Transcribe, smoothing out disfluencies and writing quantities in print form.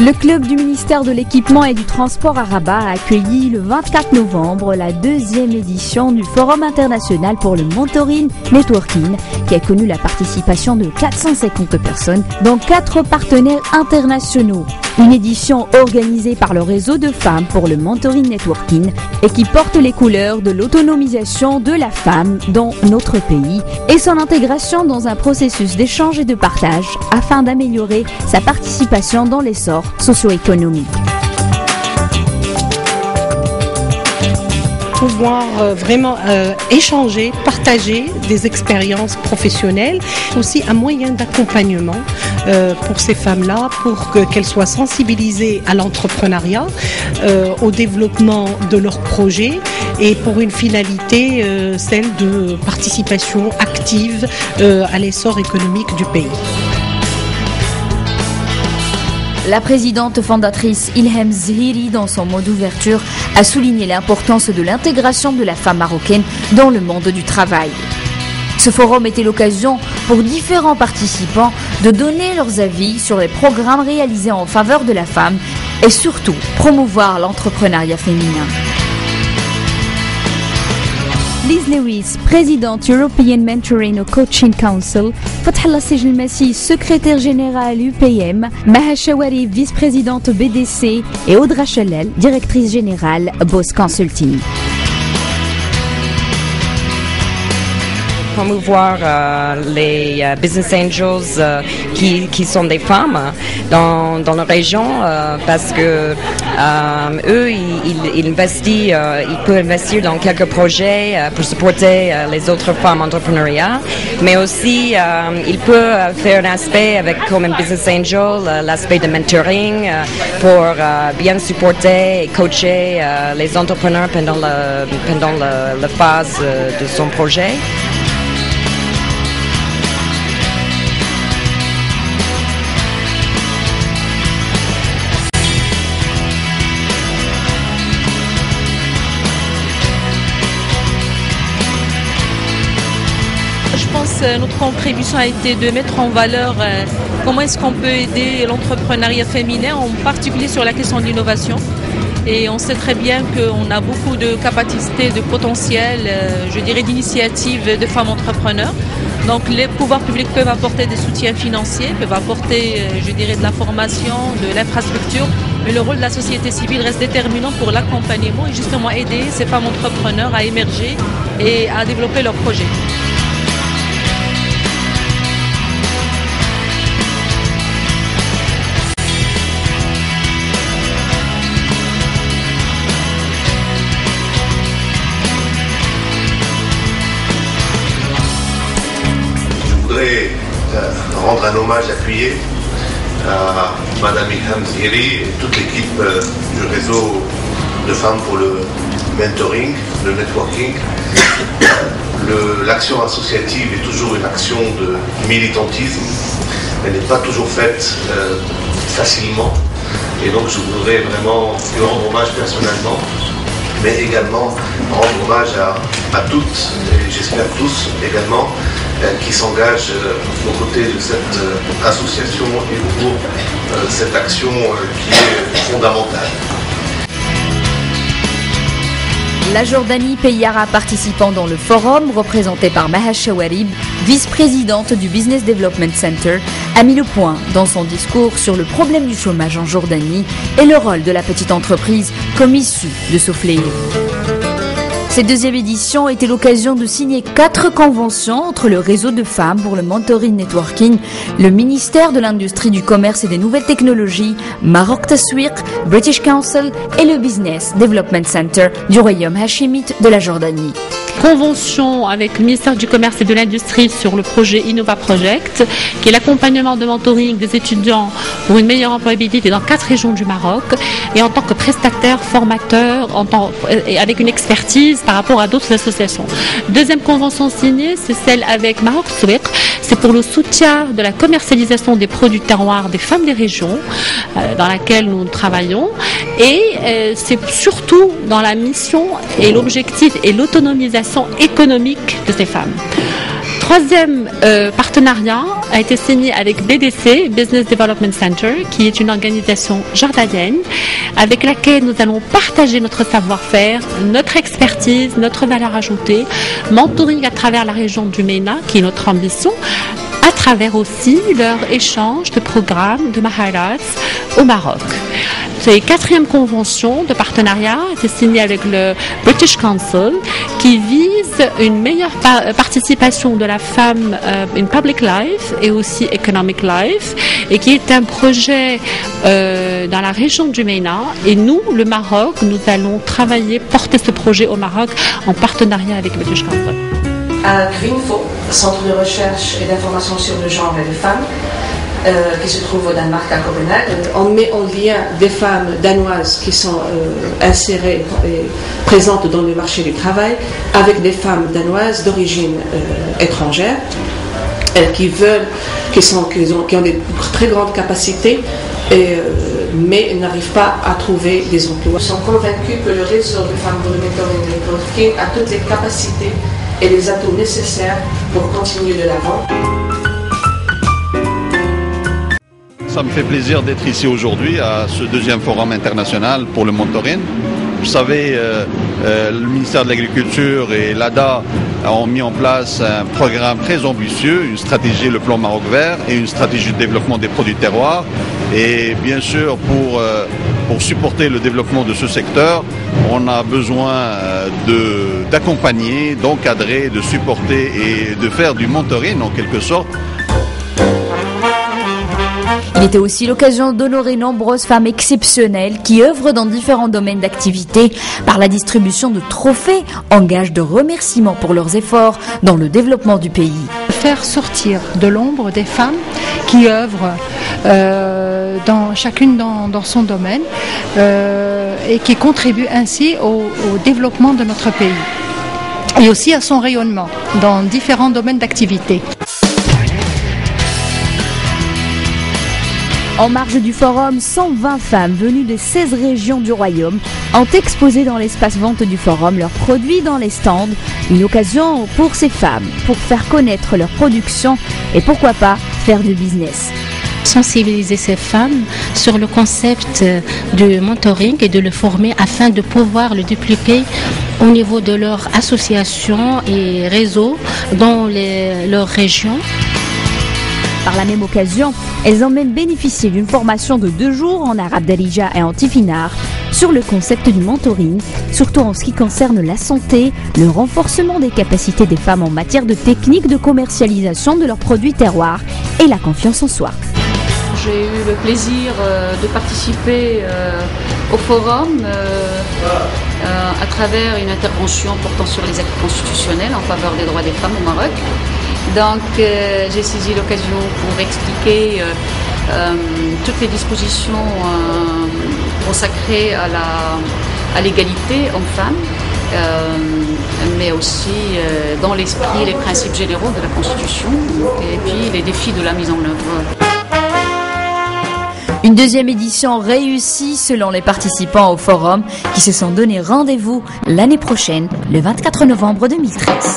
Le club du ministère de l'équipement et du transport à Rabat a accueilli le 24 novembre la deuxième édition du Forum international pour le mentoring networking qui a connu la participation de 450 personnes dont 4 partenaires internationaux. Une édition organisée par le réseau de femmes pour le mentoring networking et qui porte les couleurs de l'autonomisation de la femme dans notre pays et son intégration dans un processus d'échange et de partage afin d'améliorer sa participation dans l'essor socio-économique. Pouvoir vraiment échanger, partager des expériences professionnelles, aussi un moyen d'accompagnement pour ces femmes-là, pour qu'elles soient sensibilisées à l'entrepreneuriat, au développement de leurs projets et pour une finalité, celle de participation active à l'essor économique du pays. La présidente fondatrice Ilham Zhiri, dans son mot d'ouverture, a souligné l'importance de l'intégration de la femme marocaine dans le monde du travail. Ce forum était l'occasion pour différents participants de donner leurs avis sur les programmes réalisés en faveur de la femme et surtout promouvoir l'entrepreneuriat féminin. Liz Lewis, présidente European Mentoring and Coaching Council, Fathallah Sejilmassi, secrétaire générale UPM, Maha Chawari, vice-présidente BDC et Audra Chalel, directrice générale Boss Consulting. Promouvoir les Business Angels qui sont des femmes dans la région parce que eux ils investissent, ils peuvent investir dans quelques projets pour supporter les autres femmes entrepreneuriat, mais aussi ils peuvent faire un aspect avec comme un Business Angel, l'aspect de mentoring pour bien supporter et coacher les entrepreneurs pendant la phase de son projet. Notre contribution a été de mettre en valeur comment est-ce qu'on peut aider l'entrepreneuriat féminin, en particulier sur la question de l'innovation. Et on sait très bien qu'on a beaucoup de capacités, de potentiel, je dirais d'initiatives de femmes entrepreneurs. Donc les pouvoirs publics peuvent apporter des soutiens financiers, peuvent apporter, je dirais, de la formation, de l'infrastructure. Mais le rôle de la société civile reste déterminant pour l'accompagnement et justement aider ces femmes entrepreneurs à émerger et à développer leurs projets. Rendre un hommage appuyé à Madame Ilham Zhiri et toute l'équipe du réseau de femmes pour le mentoring, le networking. L'action associative est toujours une action de militantisme. Elle n'est pas toujours faite facilement. Et donc je voudrais vraiment lui rendre hommage personnellement, mais également rendre hommage à toutes, et j'espère tous également, qui s'engagent aux côtés de cette association et pour cette action qui est fondamentale. La Jordanie, pays arabe participant dans le forum, représenté par Maha Chawarib, vice-présidente du Business Development Center, a mis le point dans son discours sur le problème du chômage en Jordanie et le rôle de la petite entreprise comme issue de ce fléau. Cette deuxième édition était l'occasion de signer 4 conventions entre le réseau de femmes pour le mentoring networking, le ministère de l'Industrie, du Commerce et des Nouvelles Technologies, Maroc Taswiq, British Council et le Business Development Center du Royaume hachémite de la Jordanie. Convention avec le ministère du Commerce et de l'Industrie sur le projet Innova Project, qui est l'accompagnement de mentoring des étudiants pour une meilleure employabilité dans 4 régions du Maroc, et en tant que prestataire, formateur, et avec une expertise par rapport à d'autres associations. Deuxième convention signée, c'est celle avec Maroc Taswiq. C'est pour le soutien de la commercialisation des produits terroirs des femmes des régions dans laquelle nous travaillons, et c'est surtout dans la mission et l'objectif et l'autonomisation économique de ces femmes. troisième partenariat a été signé avec BDC, Business Development Center, qui est une organisation jordanienne avec laquelle nous allons partager notre savoir-faire, notre expertise, notre valeur ajoutée, mentoring à travers la région du MENA, qui est notre ambition, à travers aussi leur échange de programmes de Maharats au Maroc. C'est la quatrième convention de partenariat a été signée avec le British Council qui vise une meilleure participation de la femme in public life et aussi economic life et qui est un projet dans la région du MENA et nous, le Maroc, nous allons travailler, porter ce projet au Maroc en partenariat avec le British Council. À Greenfo, centre de recherche et d'information sur le genre et les femmes, qui se trouve au Danemark à Copenhague. On met en lien des femmes danoises qui sont insérées et présentes dans le marché du travail avec des femmes danoises d'origine étrangère qui ont des très grandes capacités mais n'arrivent pas à trouver des emplois. Nous sommes convaincus que le réseau de femmes pour le mentoring et le networking a toutes les capacités et les atouts nécessaires pour continuer de l'avant. Ça me fait plaisir d'être ici aujourd'hui à ce deuxième forum international pour le mentoring. Vous savez, le ministère de l'Agriculture et l'ADA ont mis en place un programme très ambitieux, une stratégie, le plan Maroc Vert et une stratégie de développement des produits terroirs. Et bien sûr, pour supporter le développement de ce secteur, on a besoin d'accompagner, d'encadrer, de supporter et de faire du mentoring en quelque sorte. Il était aussi l'occasion d'honorer nombreuses femmes exceptionnelles qui œuvrent dans différents domaines d'activité par la distribution de trophées en gage de remerciements pour leurs efforts dans le développement du pays. Faire sortir de l'ombre des femmes qui œuvrent chacune dans son domaine et qui contribuent ainsi au développement de notre pays et aussi à son rayonnement dans différents domaines d'activité. En marge du forum, 120 femmes venues de 16 régions du royaume ont exposé dans l'espace vente du forum leurs produits dans les stands. Une occasion pour ces femmes pour faire connaître leur production et pourquoi pas faire du business. Sensibiliser ces femmes sur le concept du mentoring et de le former afin de pouvoir le dupliquer au niveau de leur association et réseau dans leur région. Par la même occasion, elles ont même bénéficié d'une formation de 2 jours en arabe darija et en tifinagh sur le concept du mentoring, surtout en ce qui concerne la santé, le renforcement des capacités des femmes en matière de techniques de commercialisation de leurs produits terroirs et la confiance en soi. J'ai eu le plaisir de participer au forum à travers une intervention portant sur les actes constitutionnels en faveur des droits des femmes au Maroc. Donc j'ai saisi l'occasion pour expliquer toutes les dispositions consacrées à l'égalité hommes-femmes, mais aussi dans l'esprit les principes généraux de la Constitution et puis les défis de la mise en œuvre. Une deuxième édition réussie selon les participants au forum qui se sont donné rendez-vous l'année prochaine, le 24 novembre 2013.